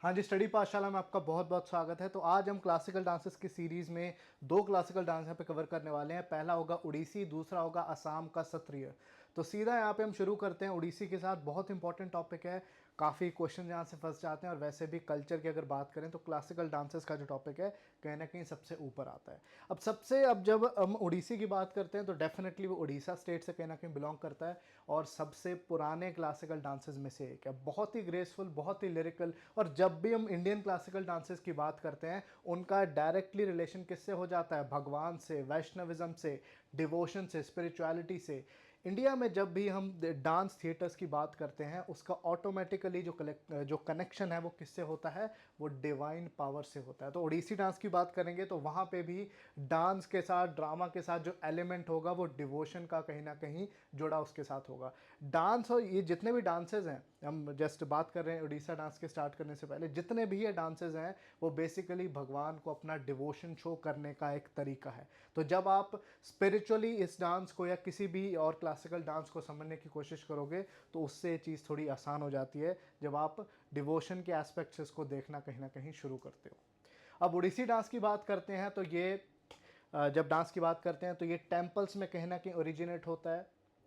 हाँ जी, स्टडी पाठशाला में आपका बहुत बहुत स्वागत है। तो आज हम क्लासिकल डांसेस की सीरीज़ में दो क्लासिकल डांस यहाँ पे कवर करने वाले हैं। पहला होगा उड़ीसी, दूसरा होगा असम का सत्रिय। तो सीधा यहाँ पे हम शुरू करते हैं उड़ीसी के साथ। बहुत इंपॉर्टेंट टॉपिक है, काफ़ी क्वेश्चन यहाँ से फंस जाते हैं। और वैसे भी कल्चर की अगर बात करें तो क्लासिकल डांसेस का जो टॉपिक है कहीं ना कहीं सबसे ऊपर आता है। अब जब हम उड़ीसी की बात करते हैं तो डेफिनेटली वो उड़ीसा स्टेट से कहीं ना कहीं बिलोंग करता है और सबसे पुराने क्लासिकल डांसेस में से एक है। बहुत ही ग्रेसफुल, बहुत ही लिरिकल। और जब भी हम इंडियन क्लासिकल डांसेस की बात करते हैं उनका डायरेक्टली रिलेशन किससे हो जाता है? भगवान से, वैष्णविज्म से, डिवोशन से, स्पिरिचुअलिटी से। इंडिया में जब भी हम डांस थिएटर्स की बात करते हैं उसका ऑटोमेटिकली जो कनेक्शन है वो किससे होता है? वो डिवाइन पावर से होता है। तो ओडिसी डांस की बात करेंगे तो वहाँ पे भी डांस के साथ, ड्रामा के साथ जो एलिमेंट होगा वो डिवोशन का कहीं ना कहीं जुड़ा उसके साथ होगा। डांस और ये जितने भी डांसेज हैं, हम जस्ट बात कर रहे हैं उड़ीसा डांस के स्टार्ट करने से पहले, जितने भी ये डांसेज हैं वो बेसिकली भगवान को अपना डिवोशन शो करने का एक तरीका है। तो जब आप स्पिरिचुअली इस डांस को या किसी भी और क्लासिकल डांस को समझने की कोशिश करोगे तो उससे ये चीज़ थोड़ी आसान हो जाती है जब आप डिवोशन के एस्पेक्ट्स इसको देखना कहीं ना कहीं शुरू करते हो। अब उड़ीसी डांस की बात करते हैं तो जब डांस की बात करते हैं तो ये टेम्पल्स में कहीं ना कहीं ओरिजिनेट होता है,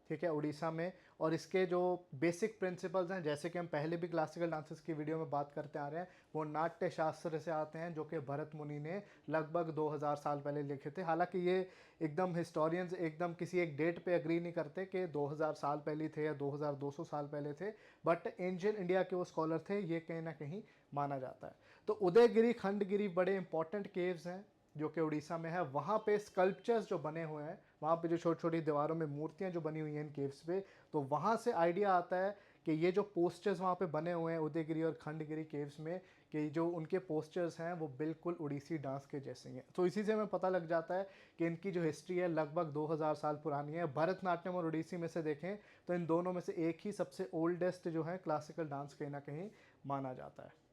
ठीक है, उड़ीसा में। और इसके जो बेसिक प्रिंसिपल्स हैं, जैसे कि हम पहले भी क्लासिकल डांसेस की वीडियो में बात करते आ रहे हैं, वो नाट्य शास्त्र से आते हैं जो कि भरत मुनि ने लगभग 2000 साल पहले लिखे थे। हालांकि ये एकदम हिस्टोरियंस एकदम किसी एक डेट पे एग्री नहीं करते कि 2000 साल पहले थे या 2200 साल पहले थे, बट एंशिएंट इंडिया के वो स्कॉलर थे, ये कहीं ना कहीं माना जाता है। तो उदयगिरी, खंडगिरी बड़े इंपॉर्टेंट केव्स हैं जो कि उड़ीसा में है। वहाँ पे स्कल्पचर्स जो बने हुए हैं, वहाँ पे जो छोटी छोटी दीवारों में मूर्तियाँ जो बनी हुई हैं इन केव्स पे, तो वहाँ से आइडिया आता है कि ये जो पोस्टर्स वहाँ पे बने हुए हैं उदयगिरी और खंडगिरी केव्स में, कि जो उनके पोस्टर्स हैं वो बिल्कुल उड़ीसी डांस के जैसे हैं। तो इसी से हमें पता लग जाता है कि इनकी जो हिस्ट्री है लगभग 2000 साल पुरानी है। भरतनाट्यम और उड़ीसी में से देखें तो इन दोनों में से एक ही सबसे ओल्डेस्ट जो है क्लासिकल डांस कहीं ना कहीं माना जाता है।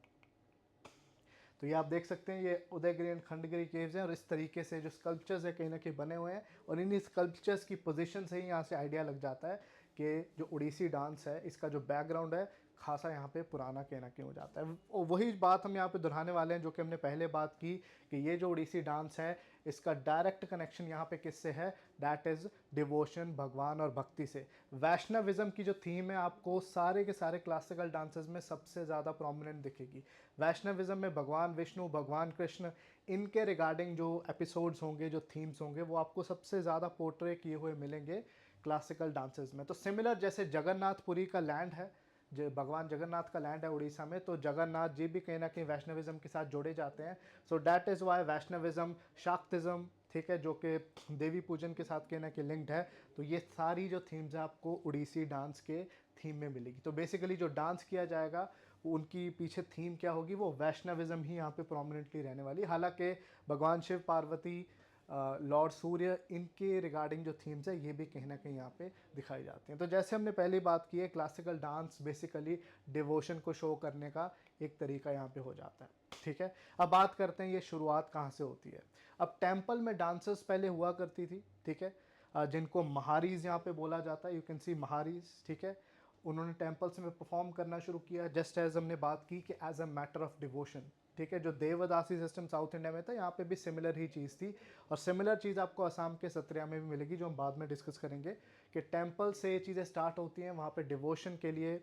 तो ये आप देख सकते हैं, ये उदयगिरी एंड खंडगिरी केव्स हैं और इस तरीके से जो स्कल्पचर्स है कहीं ना कहीं बने हुए हैं। और इन्हीं स्कल्पचर्स की पोजीशन से ही यहाँ से आइडिया लग जाता है कि जो उड़ीसी डांस है इसका जो बैकग्राउंड है खासा यहाँ पे पुराना कहीं ना कहीं हो जाता है। और वही बात हम यहाँ पे दोहराने वाले हैं जो कि हमने पहले बात की कि ये जो उड़ीसी डांस है इसका डायरेक्ट कनेक्शन यहाँ पे किससे है? दैट इज़ डिवोशन, भगवान और भक्ति से। वैष्णविज्म की जो थीम है आपको सारे के सारे क्लासिकल डांसेस में सबसे ज़्यादा प्रोमिनेंट दिखेगी। वैष्णविज्म में भगवान विष्णु, भगवान कृष्ण, इनके रिगार्डिंग जो एपिसोड्स होंगे, जो थीम्स होंगे, वो आपको सबसे ज़्यादा पोर्ट्रे किए हुए मिलेंगे क्लासिकल डांसेस में। तो सिमिलर जैसे जगन्नाथपुरी का लैंड है, जो भगवान जगन्नाथ का लैंड है उड़ीसा में, तो जगन्नाथ जी भी कहीं ना कहीं वैष्णविज्म के साथ जोड़े जाते हैं। So that is why Vaishnavism, Shaktism, ठीक है, जो कि देवी पूजन के साथ कहीं ना कहीं लिंक्ड है। तो ये सारी जो थीम्स है आपको उड़ीसी डांस के थीम में मिलेगी। तो बेसिकली जो डांस किया जाएगा उनकी पीछे थीम क्या होगी? वो वैष्णविज्म ही यहाँ पे प्रोमिनेंटली रहने वाली। हालांकि भगवान शिव, पार्वती, लॉर्ड सूर्य, इनके रिगार्डिंग जो थीम्स है ये भी कहीं ना कहीं यहाँ पे दिखाई जाती हैं। तो जैसे हमने पहली बात की है, क्लासिकल डांस बेसिकली डिवोशन को शो करने का एक तरीका यहाँ पे हो जाता है, ठीक है। अब बात करते हैं ये शुरुआत कहाँ से होती है। अब टेम्पल में डांसर्स पहले हुआ करती थी, ठीक है, जिनको महारीज यहाँ पे बोला जाता है। यू कैन सी महारीज, ठीक है। उन्होंने टेम्पल्स में परफॉर्म करना शुरू किया, जस्ट एज हमने बात की कि as a matter of devotion, ठीक है। जो देवदासी सिस्टम साउथ इंडिया में था, यहाँ पे भी सिमिलर ही चीज़ थी। और सिमिलर चीज़ आपको असम के सत्रिया में भी मिलेगी, जो हम बाद में डिस्कस करेंगे कि टेम्पल से ये चीज़ें स्टार्ट होती हैं। वहाँ पे डिवोशन के लिए,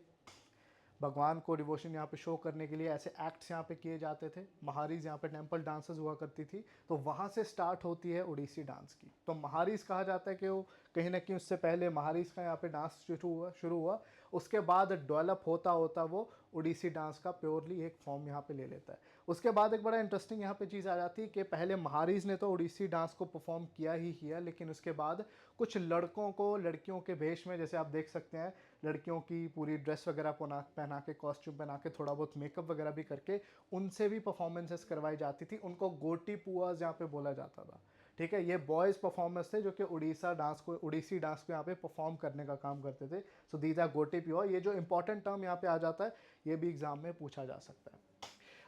भगवान को डिवोशन यहाँ पे शो करने के लिए ऐसे एक्ट्स यहाँ पे किए जाते थे। महारीज यहाँ पे टेम्पल डांसेस हुआ करती थी। तो वहाँ से स्टार्ट होती है उड़ीसी डांस की। तो महारीज कहा जाता है कि वो कहीं ना कहीं उससे पहले महारीज का यहाँ पे डांस शुरू हुआ। उसके बाद डेवलप होता होता वो उड़ीसी डांस का प्योरली एक फॉर्म यहाँ पे ले लेता है। उसके बाद एक बड़ा इंटरेस्टिंग यहाँ पे चीज़ आ जाती है कि पहले महारीज ने तो उड़ीसी डांस को परफॉर्म किया ही किया, लेकिन उसके बाद कुछ लड़कों को लड़कियों के भेष में, जैसे आप देख सकते हैं, लड़कियों की पूरी ड्रेस वगैरह पहना के, कॉस्ट्यूम पहना के, थोड़ा बहुत मेकअप वगैरह भी करके उनसे भी परफॉर्मेंसेस करवाई जाती थी। उनको गोटी पुआज यहाँ पे बोला जाता था, ठीक है। ये बॉयज़ परफॉर्मेंस थे जो कि उड़ीसी डांस को यहाँ पे परफॉर्म करने का काम करते थे। सो दीज आर गोटी पुआ। ये जो इंपॉर्टेंट टर्म यहाँ पे आ जाता है, ये भी एग्जाम में पूछा जा सकता है।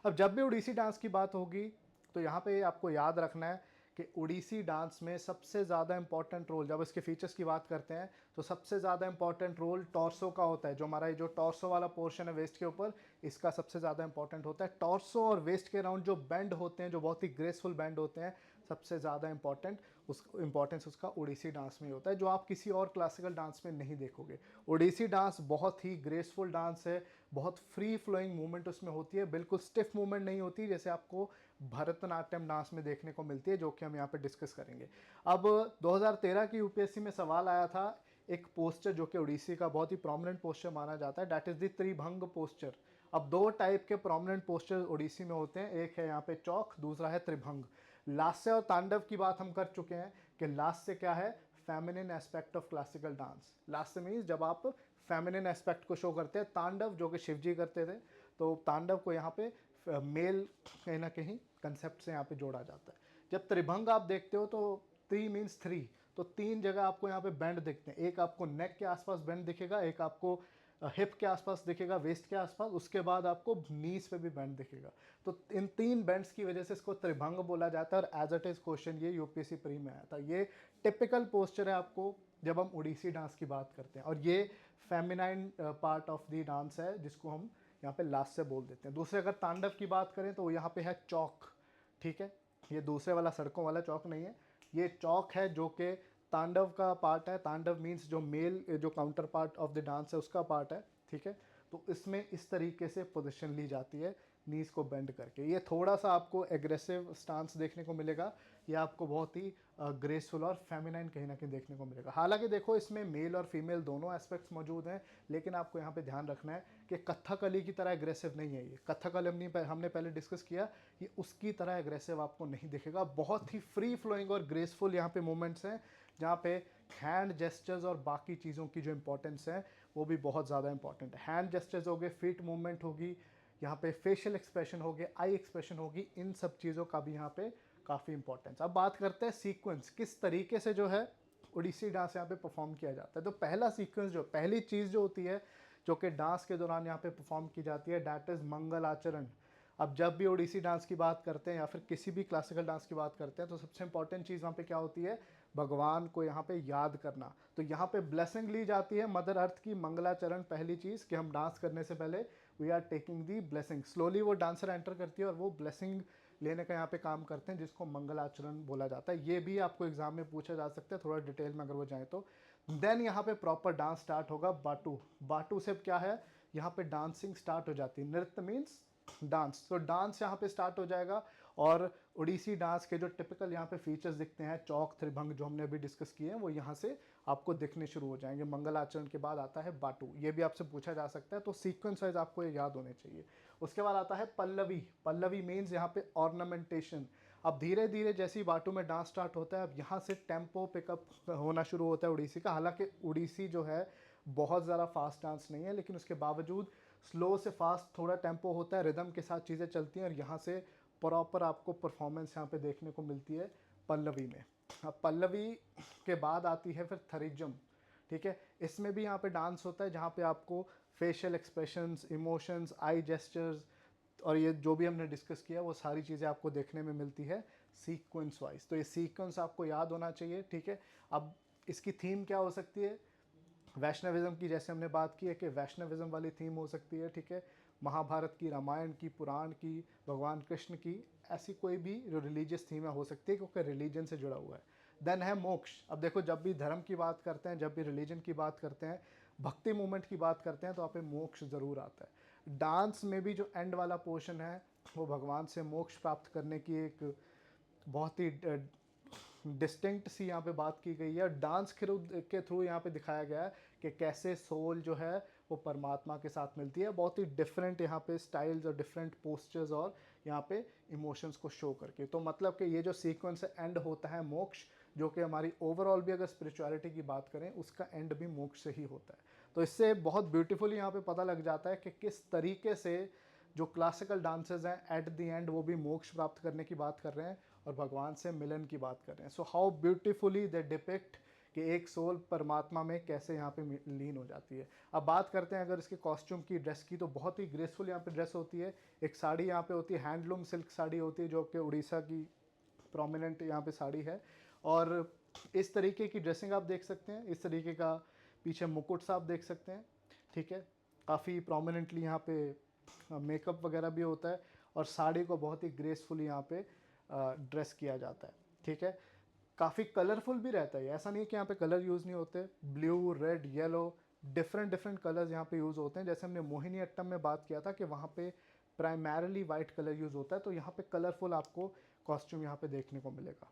अब जब भी उड़ीसी डांस की बात होगी तो यहाँ पे आपको याद रखना है कि उड़ीसी डांस में सबसे ज़्यादा इंपॉर्टेंट रोल, जब इसके फीचर्स की बात करते हैं तो सबसे ज़्यादा इंपॉर्टेंट रोल टॉर्सो का होता है। जो हमारा ये जो टॉर्सो वाला पोर्शन है वेस्ट के ऊपर, इसका सबसे ज़्यादा इंपॉर्टेंट होता है। टॉर्सो और वेस्ट के अराउंड जो बैंड होते हैं, जो बहुत ही ग्रेसफुल बैंड होते हैं, सबसे ज़्यादा इंपॉर्टेंस उसका उड़ीसी डांस में होता है, जो आप किसी और क्लासिकल डांस में नहीं देखोगे। उड़ीसी डांस बहुत ही ग्रेसफुल डांस है, बहुत फ्री फ्लोइंग मूवमेंट उसमें होती है, बिल्कुल स्टिफ मूवमेंट नहीं होती जैसे आपको भरतनाट्यम डांस में देखने को मिलती है, जो कि हम यहाँ पे डिस्कस करेंगे। अब 2013 की यूपीएससी में सवाल आया था एक पोस्चर जो कि उड़ीसी का बहुत ही प्रोमिनेंट पोस्चर माना जाता है, that is the Tribhanga posture. अब दो टाइप के प्रोमिनेंट पोस्चर उड़ीसी में होते हैं, एक है यहाँ पे चौक, दूसरा है त्रिभंग। लास्य और तांडव की बात हम कर चुके हैं कि लास्य क्या है, feminine aspect of classical dance. Lasya means जब आप फेमिनिन एस्पेक्ट को शो करते हैं। तांडव जो कि शिव जी करते थे, तो तांडव को यहाँ पे मेल कहीं ना कहीं कंसेप्ट से यहाँ पे जोड़ा जाता है। जब त्रिभंग आप देखते हो तो त्रि मीन्स थ्री, तो तीन जगह आपको यहाँ पे बैंड दिखते हैं। एक आपको नेक के आसपास बैंड दिखेगा, एक आपको हिप के आसपास दिखेगा, वेस्ट के आसपास, उसके बाद आपको नीज पे भी बैंड दिखेगा। तो इन तीन बैंड्स की वजह से इसको त्रिभंग बोला जाता है। और एज इट इज क्वेश्चन ये यूपीएससी प्री में आया था। ये टिपिकल पोस्चर है आपको जब हम उड़ीसी डांस की बात करते हैं, और ये feminine part of the dance है जिसको हम यहाँ पे लास्ट से बोल देते हैं। दूसरे अगर तांडव की बात करें तो यहाँ पे है चौक, ठीक है। ये दूसरे वाला सड़कों वाला चौक नहीं है, ये चौक है जो कि तांडव का पार्ट है। तांडव मीन्स जो मेल जो counter part of the dance है उसका पार्ट है, ठीक है। तो इसमें इस तरीके से पोजीशन ली जाती है नीज को बेंड करके। ये थोड़ा सा आपको एग्रेसिव स्टांस देखने को मिलेगा, ये आपको बहुत ही ग्रेसफुल और फेमिनाइन कहीं ना कहीं देखने को मिलेगा। हालांकि देखो इसमें मेल और फीमेल दोनों एस्पेक्ट्स मौजूद हैं, लेकिन आपको यहाँ पे ध्यान रखना है कि कथकली की तरह एग्रेसिव नहीं है ये। कथकली हमने पहले डिस्कस किया, ये उसकी तरह एग्रेसिव आपको नहीं दिखेगा। बहुत ही फ्री फ्लोइंग और ग्रेसफुल यहाँ पे मूवमेंट्स हैं, जहाँ पे हैंड जेस्चर्स और बाकी चीज़ों की जो इंपॉर्टेंस है वो भी बहुत ज़्यादा इंपॉर्टेंट है। हैंड जेस्चर्स हो गए, फीट मूवमेंट होगी, यहाँ पे फेशियल एक्सप्रेशन हो गए, आई एक्सप्रेशन होगी, इन सब चीज़ों का भी यहाँ पे काफ़ी इंपॉर्टेंस। अब बात करते हैं सीक्वेंस, किस तरीके से जो है उड़ीसी डांस यहाँ पे परफॉर्म किया जाता है। तो पहला सीक्वेंस, जो पहली चीज़ जो होती है जो कि डांस के दौरान यहाँ पे परफॉर्म की जाती है, दैट इज़ मंगल आचरण। अब जब भी ओडिसी डांस की बात करते हैं या फिर किसी भी क्लासिकल डांस की बात करते हैं, तो सबसे इंपॉर्टेंट चीज़ वहाँ पे क्या होती है, भगवान को यहाँ पे याद करना। तो यहाँ पे ब्लेसिंग ली जाती है मदर अर्थ की, मंगलाचरण पहली चीज़ कि हम डांस करने से पहले we are taking the blessing. Slowly वो डांसर एंटर करती है और वो ब्लेसिंग लेने का यहाँ पे काम करते हैं, जिसको मंगलाचरण बोला जाता है। ये भी आपको एग्जाम में पूछा जा सकता है थोड़ा डिटेल में अगर वो जाए तो। देन यहाँ पे प्रॉपर डांस स्टार्ट होगा, बाटू। बाटू से क्या है, यहाँ पे डांसिंग स्टार्ट हो जाती है। नृत्य मीन्स डांस, तो डांस यहाँ पे स्टार्ट हो जाएगा। और उड़ीसी डांस के जो टिपिकल यहाँ पे फीचर्स दिखते हैं, चौक त्रिभंग जो हमने अभी डिस्कस किए हैं, वो यहाँ से आपको दिखने शुरू हो जाएंगे। मंगल आचरण के बाद आता है बाटू, ये भी आपसे पूछा जा सकता है, तो सीक्वेंस वाइज आपको ये याद होने चाहिए। उसके बाद आता है पल्लवी। पल्लवी मीन्स यहाँ पे ऑर्नामेंटेशन। अब धीरे धीरे जैसे ही बाटू में डांस स्टार्ट होता है, अब यहाँ से टेम्पो पिकअप होना शुरू होता है उड़ीसी का। हालांकि उड़ीसी जो है बहुत ज़्यादा फास्ट डांस नहीं है, लेकिन उसके बावजूद स्लो से फास्ट थोड़ा टेम्पो होता है, रिदम के साथ चीज़ें चलती हैं, और यहाँ से प्रॉपर आपको परफॉर्मेंस यहाँ पे देखने को मिलती है पल्लवी में। अब पल्लवी के बाद आती है फिर थरिजम, ठीक है। इसमें भी यहाँ पे डांस होता है, जहाँ पे आपको फेशियल एक्सप्रेशंस, इमोशंस, आई जेस्चर्स और ये जो भी हमने डिस्कस किया वो सारी चीज़ें आपको देखने में मिलती है सीक्वेंस वाइज। तो ये सीक्वेंस आपको याद होना चाहिए, ठीक है। अब इसकी थीम क्या हो सकती है, वैष्णविज्म की, जैसे हमने बात की है कि वैष्णविज्म वाली थीम हो सकती है, ठीक है। महाभारत की, रामायण की, पुराण की, भगवान कृष्ण की, ऐसी कोई भी जो रिलीजियस थीम हो सकती है, क्योंकि रिलीजन से जुड़ा हुआ है। देन है मोक्ष। अब देखो जब भी धर्म की बात करते हैं, जब भी रिलीजन की बात करते हैं, भक्ति मूवमेंट की बात करते हैं, तो यहाँ पे मोक्ष ज़रूर आता है। डांस में भी जो एंड वाला पोर्शन है वो भगवान से मोक्ष प्राप्त करने की एक बहुत ही डिस्टिंक्ट सी यहाँ पे बात की गई है। डांस के थ्रू यहाँ पे दिखाया गया है कि कैसे सोल जो है वो परमात्मा के साथ मिलती है। बहुत ही डिफरेंट यहाँ पे स्टाइल्स और डिफरेंट पोस्चर्स और यहाँ पे इमोशंस को शो करके। तो मतलब कि ये जो सीक्वेंस एंड होता है मोक्ष, जो कि हमारी ओवरऑल भी अगर स्पिरिचुअलिटी की बात करें उसका एंड भी मोक्ष से ही होता है। तो इससे बहुत ब्यूटीफुली यहाँ पे पता लग जाता है कि किस तरीके से जो क्लासिकल डांसेस हैं एट द एंड वो भी मोक्ष प्राप्त करने की बात कर रहे हैं और भगवान से मिलन की बात कर रहे हैं। So how beautifully they depict कि एक सोल परमात्मा में कैसे यहाँ पे लीन हो जाती है। अब बात करते हैं अगर इसके कॉस्ट्यूम की, ड्रेस की, तो बहुत ही ग्रेसफुल यहाँ पे ड्रेस होती है। एक साड़ी यहाँ पे होती है, हैंडलूम सिल्क साड़ी होती है, जो कि उड़ीसा की प्रोमिनेंट यहाँ पे साड़ी है। और इस तरीके की ड्रेसिंग आप देख सकते हैं, इस तरीके का पीछे मुकुट सा आप देख सकते हैं, ठीक है। काफ़ी प्रोमिनेंटली यहाँ पे मेकअप वगैरह भी होता है और साड़ी को बहुत ही ग्रेसफुली यहाँ पे ड्रेस किया जाता है, ठीक है। काफ़ी कलरफुल भी रहता है, ऐसा नहीं है कि यहाँ पे कलर यूज़ नहीं होते। Blue, red, yellow, different different colours यहाँ पे यूज़ होते हैं। जैसे हमने मोहिनी अट्टम में बात किया था कि वहाँ पे प्राइमरली वाइट कलर यूज़ होता है, तो यहाँ पे कलरफुल आपको कॉस्ट्यूम यहाँ पे देखने को मिलेगा।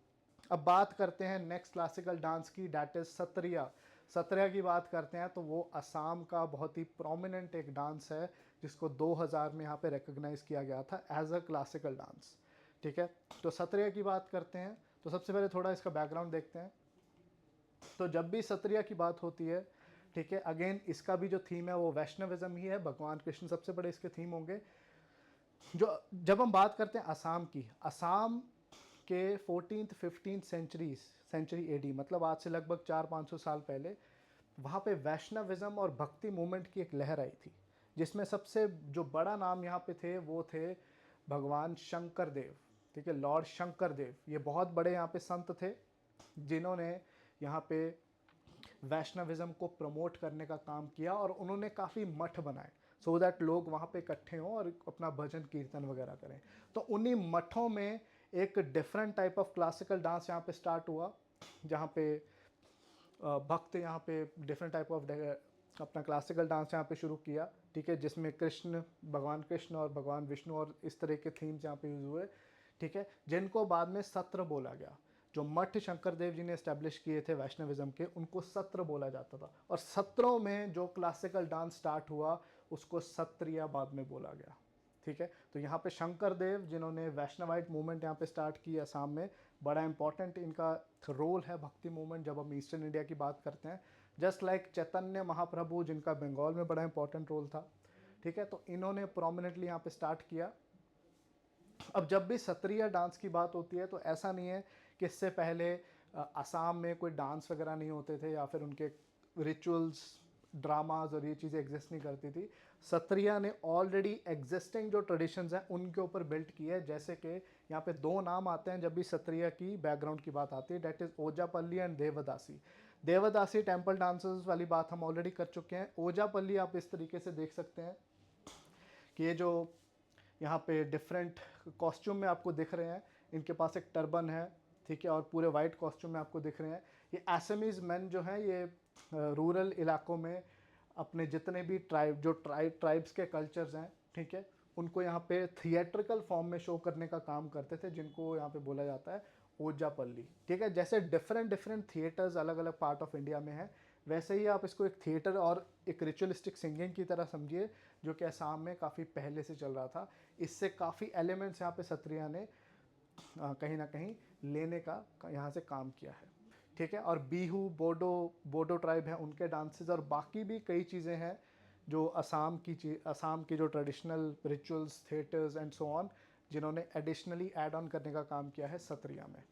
अब बात करते हैं नेक्स्ट क्लासिकल डांस की, डैट इज़ सत्रिया। सत्रिया की बात करते हैं तो वो असम का बहुत ही प्रोमिनेंट एक डांस है जिसको 2000 में यहाँ पे रिकग्नाइज किया गया था एज अ क्लासिकल डांस, ठीक है। तो सत्रिया की बात करते हैं तो सबसे पहले थोड़ा इसका बैकग्राउंड देखते हैं। तो जब भी सत्रिया की बात होती है, ठीक है, अगेन इसका भी जो थीम है वो वैष्णविज्म ही है। भगवान कृष्ण सबसे बड़े इसके थीम होंगे। जो जब हम बात करते हैं असम की, असम के 14th-15th सेंचुरी एडी, मतलब आज से लगभग 400-500 साल पहले वहाँ पे वैष्णविज्म और भक्ति मूवमेंट की एक लहर आई थी, जिसमें सबसे जो बड़ा नाम यहाँ पे थे वो थे भगवान शंकर देव, ठीक है, लॉर्ड शंकर देव। ये बहुत बड़े यहाँ पे संत थे जिन्होंने यहाँ पे वैष्णविज्म को प्रमोट करने का काम किया और उन्होंने काफ़ी मठ बनाए सो दैट लोग वहाँ पे इकट्ठे हों और अपना भजन कीर्तन वगैरह करें। तो उन्हीं मठों में एक different type of classical dance यहाँ पे स्टार्ट हुआ, जहाँ पे भक्त यहाँ पे डिफरेंट टाइप ऑफ अपना क्लासिकल डांस यहाँ पे शुरू किया, ठीक है, जिसमें भगवान कृष्ण और भगवान विष्णु और इस तरह के थीम्स यहाँ पे यूज़ हुए, ठीक है, जिनको बाद में सत्र बोला गया। जो मठ शंकर देव जी ने इस्टेब्लिश किए थे वैष्णविज्म के, उनको सत्र बोला जाता था। और सत्रों में जो क्लासिकल डांस स्टार्ट हुआ उसको सत्रिया बाद में बोला गया, ठीक है। तो यहाँ पे शंकर देव जिन्होंने वैष्णवाइट मूवमेंट यहाँ पे स्टार्ट की असम में, बड़ा इंपॉर्टेंट इनका रोल है भक्ति मूवमेंट जब हम ईस्टर्न इंडिया की बात करते हैं। जस्ट लाइक चैतन्य महाप्रभु जिनका बंगाल में बड़ा इंपॉर्टेंट रोल था, ठीक है। तो इन्होंने प्रोमिनेंटली यहाँ पे स्टार्ट किया। अब जब भी सत्रिया डांस की बात होती है तो ऐसा नहीं है कि इससे पहले असम में कोई डांस वगैरह नहीं होते थे या फिर उनके रिचुअल्स, ड्रामाज और ये चीज़ें एग्जिस्ट नहीं करती थी। सत्रिया ने ऑलरेडी एग्जिस्टिंग जो ट्रेडिशंस हैं उनके ऊपर बिल्ट किया है। जैसे कि यहाँ पे दो नाम आते हैं जब भी सत्रिया की बैकग्राउंड की बात आती है, that is Ojapali and Devadasi. Devadasi temple dances वाली बात हम ऑलरेडी कर चुके हैं। ओजापल्ली आप इस तरीके से देख सकते हैं कि ये जो यहाँ पे डिफरेंट कॉस्ट्यूम में आपको दिख रहे हैं, इनके पास एक टर्बन है, ठीक है, और पूरे वाइट कॉस्ट्यूम में आपको दिख रहे हैं। ये एसमीज मैन जो हैं ये रूरल इलाकों में अपने जितने भी ट्राइब्स के कल्चर्स हैं, ठीक है, उनको यहाँ पे थिएट्रिकल फॉर्म में शो करने का काम करते थे, जिनको यहाँ पे बोला जाता है ओजापल्ली, ठीक है। जैसे डिफरेंट डिफरेंट थिएटर्स अलग अलग पार्ट ऑफ इंडिया में हैं, वैसे ही आप इसको एक थिएटर और एक रिचुअलिस्टिक सिंगिंग की तरह समझिए, जो कि असम में काफ़ी पहले से चल रहा था। इससे काफ़ी एलिमेंट्स यहाँ पे सत्रिया ने कहीं ना कहीं लेने का यहाँ से काम किया है, ठीक है। और बीहू, बोडो ट्राइब है, उनके डांसेस और बाकी भी कई चीज़ें हैं जो असम की जो traditional rituals, theatres and so on, जिन्होंने एडिशनली ऐड ऑन करने का काम किया है सत्रिया में।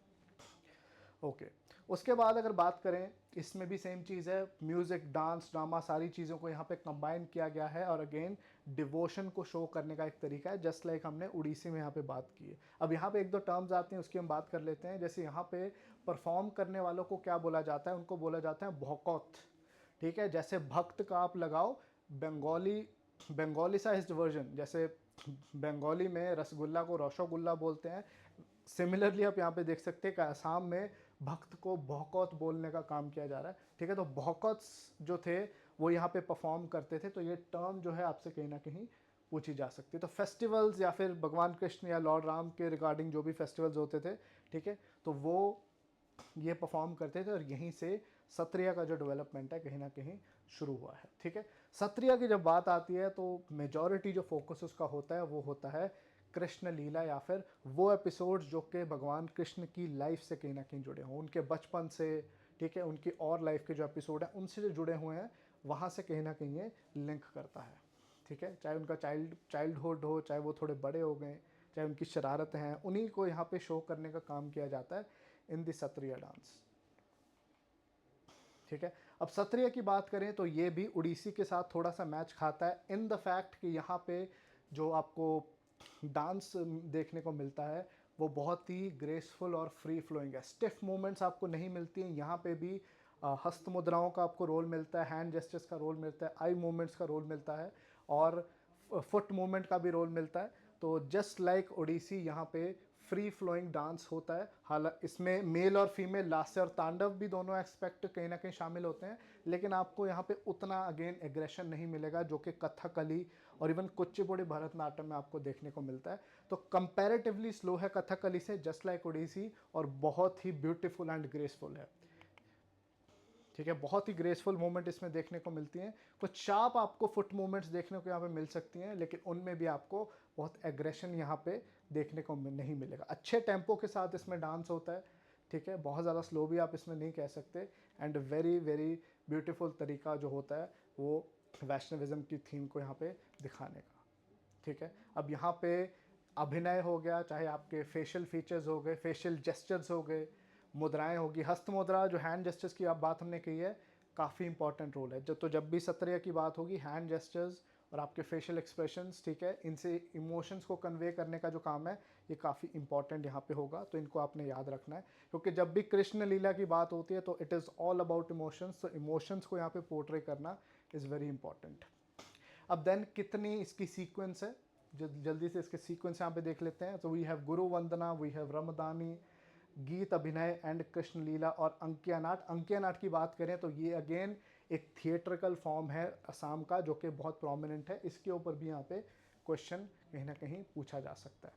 ओके, उसके बाद अगर बात करें, इसमें भी सेम चीज़ है, म्यूज़िक, डांस, ड्रामा, सारी चीज़ों को यहाँ पे कंबाइन किया गया है और अगेन डिवोशन को शो करने का एक तरीका है, जस्ट लाइक हमने उड़ीसी में यहाँ पे बात की है। अब यहाँ पे एक दो टर्म्स आती हैं, उसकी हम बात कर लेते हैं। जैसे यहाँ पे परफॉर्म करने वालों को क्या बोला जाता है, उनको बोला जाता है भौकौत, ठीक है। जैसे भक्त का आप लगाओ बंगाली साइज्ड वर्जन, जैसे बंगाली में रसगुल्ला को रसोगुल्ला बोलते हैं, सिमिलरली आप यहाँ पे देख सकते हैं कि असम में भक्त को भौकौत बोलने का काम किया जा रहा है, ठीक है। तो भौकौत जो थे वो यहाँ पे परफॉर्म करते थे, तो ये टर्म जो है आपसे कहीं ना कहीं पूछी जा सकती है। तो फेस्टिवल्स या फिर भगवान कृष्ण या लॉर्ड राम के रिगार्डिंग जो भी फेस्टिवल्स होते थे, ठीक है, तो वो ये परफॉर्म करते थे और यहीं से सत्रिया का जो डेवलपमेंट है कहीं ना कहीं शुरू हुआ है, ठीक है। सत्रिया की जब बात आती है तो मेजॉरिटी जो फोकस उसका होता है वो होता है कृष्ण लीला या फिर वो एपिसोड्स जो कि भगवान कृष्ण की लाइफ से कहीं ना कहीं जुड़े हों, उनके बचपन से, ठीक है, उनकी और लाइफ के जो एपिसोड हैं उनसे जो जुड़े हुए हैं, वहाँ से कहीं ना कहीं ये लिंक करता है, ठीक है। चाहे उनका चाइल्डहुड हो, चाहे वो थोड़े बड़े हो गए, चाहे उनकी शरारतें हैं, उन्हीं को यहाँ पे शो करने का काम किया जाता है इन द सत्रिया डांस, ठीक है। अब सत्रिया की बात करें तो ये भी उड़ीसी के साथ थोड़ा सा मैच खाता है इन द फैक्ट कि यहाँ पे जो आपको डांस देखने को मिलता है वो बहुत ही ग्रेसफुल और फ्री फ्लोइंग है। स्टिफ मूवमेंट्स आपको नहीं मिलती हैं। यहाँ पे भी हस्त मुद्राओं का आपको रोल मिलता है, हैंड जेस्चर्स का रोल मिलता है, आई मूवमेंट्स का रोल मिलता है और फुट मूवमेंट का भी रोल मिलता है। तो जस्ट लाइक ओडिसी यहाँ पे फ्री फ्लोइंग डांस होता है। हालांकि इसमें मेल और फीमेल लास्य और तांडव भी दोनों एस्पेक्ट कहीं ना कहीं शामिल होते हैं, लेकिन आपको यहाँ पे उतना अगेन एग्रेशन नहीं मिलेगा जो कि कथकली और इवन कुचिपुड़ी भरतनाट्यम में आपको देखने को मिलता है। तो कंपैरेटिवली स्लो है कथकली से, जस्ट लाइक ओडिसी, और बहुत ही ब्यूटीफुल एंड ग्रेसफुल है। ठीक है, बहुत ही ग्रेसफुल मूवमेंट इसमें देखने को मिलती हैं। कुछ शार्प आपको फुट मूवमेंट्स देखने को यहाँ पे मिल सकती हैं, लेकिन उनमें भी आपको बहुत एग्रेशन यहाँ पे देखने को नहीं मिलेगा। अच्छे टेम्पो के साथ इसमें डांस होता है। ठीक है, बहुत ज़्यादा स्लो भी आप इसमें नहीं कह सकते। एंड वेरी वेरी ब्यूटीफुल तरीका जो होता है वो वैष्णविज्म की थीम को यहाँ पे दिखाने का। ठीक है, अब यहाँ पे अभिनय हो गया, चाहे आपके फेशियल फीचर्स हो गए, फेशियल जेस्चर्स हो गए, मुद्राएं होगी। हस्त मुद्रा जो हैंड जेस्चर्स की आप बात हमने की है, काफ़ी इंपॉर्टेंट रोल है। जब भी सत्रिया की बात होगी, हैंड जेस्चर्स और आपके फेशियल एक्सप्रेशंस, ठीक है, इनसे इमोशंस को कन्वे करने का जो काम है ये काफ़ी इंपॉर्टेंट यहाँ पे होगा। तो इनको आपने याद रखना है, क्योंकि जब भी कृष्ण लीला की बात होती है तो it is all about emotions. तो इमोशंस को यहाँ पे पोर्ट्रे करना इज़ वेरी इंपॉर्टेंट। अब देन कितनी इसकी सीक्वेंस है, जल्दी से इसके सीक्वेंस यहाँ पे देख लेते हैं। तो we have Guru Vandana, we have Ramdani, गीत अभिनय एंड कृष्ण लीला और अंकिया नाट। अंकिया नाट की बात करें तो ये अगेन एक थिएट्रिकल फॉर्म है असम का, जो कि बहुत प्रोमिनेंट है। इसके ऊपर भी यहाँ पे क्वेश्चन कहीं ना कहीं पूछा जा सकता है।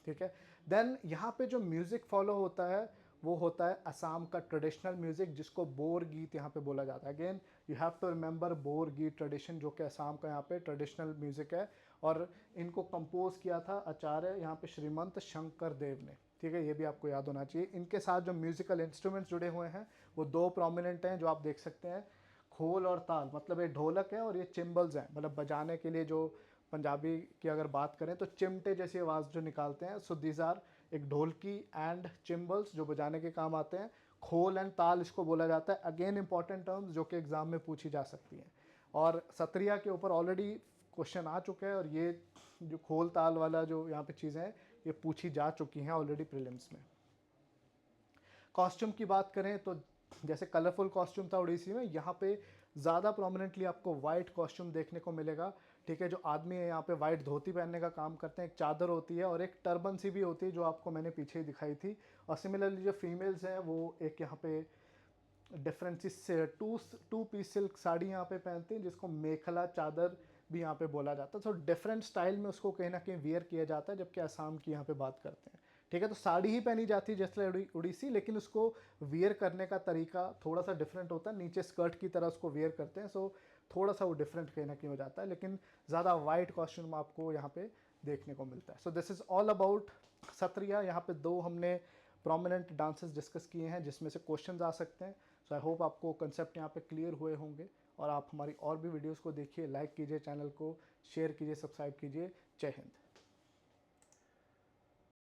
ठीक है, देन यहाँ पे जो म्यूज़िक फॉलो होता है वो होता है असम का ट्रेडिशनल म्यूज़िक, जिसको बोर गीत यहाँ पे बोला जाता है। Again you have to remember Borgeet tradition, जो कि असम का यहाँ पे ट्रेडिशनल म्यूज़िक है। और इनको कंपोज किया था आचार्य यहाँ पे श्रीमंत शंकर देव ने। ठीक है, ये भी आपको याद होना चाहिए। इनके साथ जो म्यूज़िकल इंस्ट्रूमेंट्स जुड़े हुए हैं वो दो प्रोमिनेंट हैं, जो आप देख सकते हैं, खोल और ताल। मतलब ये ढोलक है और ये चिम्बल्स हैं, मतलब बजाने के लिए जो पंजाबी की अगर बात करें तो चिमटे जैसी आवाज़ जो निकालते हैं। सो दीज आर एक ढोलकी एंड चिम्बल्स जो बजाने के काम आते हैं। खोल एंड ताल इसको बोला जाता है। अगेन इंपॉर्टेंट टर्म्स जो कि एग्जाम में पूछी जा सकती हैं। और सत्रिया के ऊपर ऑलरेडी क्वेश्चन आ चुका है, और ये जो खोल ताल वाला जो यहाँ पे चीज़ें हैं ये पूछी जा चुकी हैं ऑलरेडी प्रीलिम्स में। कॉस्ट्यूम की बात करें तो जैसे कलरफुल कॉस्ट्यूम था ओडिसी में, यहाँ पे ज़्यादा प्रोमिनेंटली आपको वाइट कॉस्ट्यूम देखने को मिलेगा। ठीक है, जो आदमी है यहाँ पे वाइट धोती पहनने का काम करते हैं, एक चादर होती है और एक टर्बन सी भी होती है, जो आपको मैंने पीछे ही दिखाई थी। और सिमिलरली जो फीमेल्स हैं वो एक यहाँ पे डिफरेंट से टू पीस सिल्क साड़ी यहाँ पे पहनती हैं, जिसको मेखला चादर भी यहाँ पे बोला जाता है। तो डिफरेंट स्टाइल में उसको कहीं ना कहीं वियर किया जाता है, जबकि असम की यहाँ पे बात करते हैं। ठीक है, तो साड़ी ही पहनी जाती है जैसे उड़ीसी, लेकिन उसको वियर करने का तरीका थोड़ा सा डिफरेंट होता है। नीचे स्कर्ट की तरह उसको वियर करते हैं, सो थोड़ा सा वो डिफरेंट कहीं ना कहीं हो जाता है, लेकिन ज़्यादा वाइट कॉस्ट्यूम आपको यहाँ पे देखने को मिलता है। So this is all about Sattriya. यहाँ पे दो हमने प्रोमिनेंट डांसेस डिस्कस किए हैं जिसमें से क्वेश्चंस आ सकते हैं। सो आई होप आपको कंसेप्ट यहाँ पे क्लियर हुए होंगे, और आप हमारी और भी वीडियोस को देखिए, लाइक कीजिए, चैनल को शेयर कीजिए, सब्सक्राइब कीजिए। जय हिंद।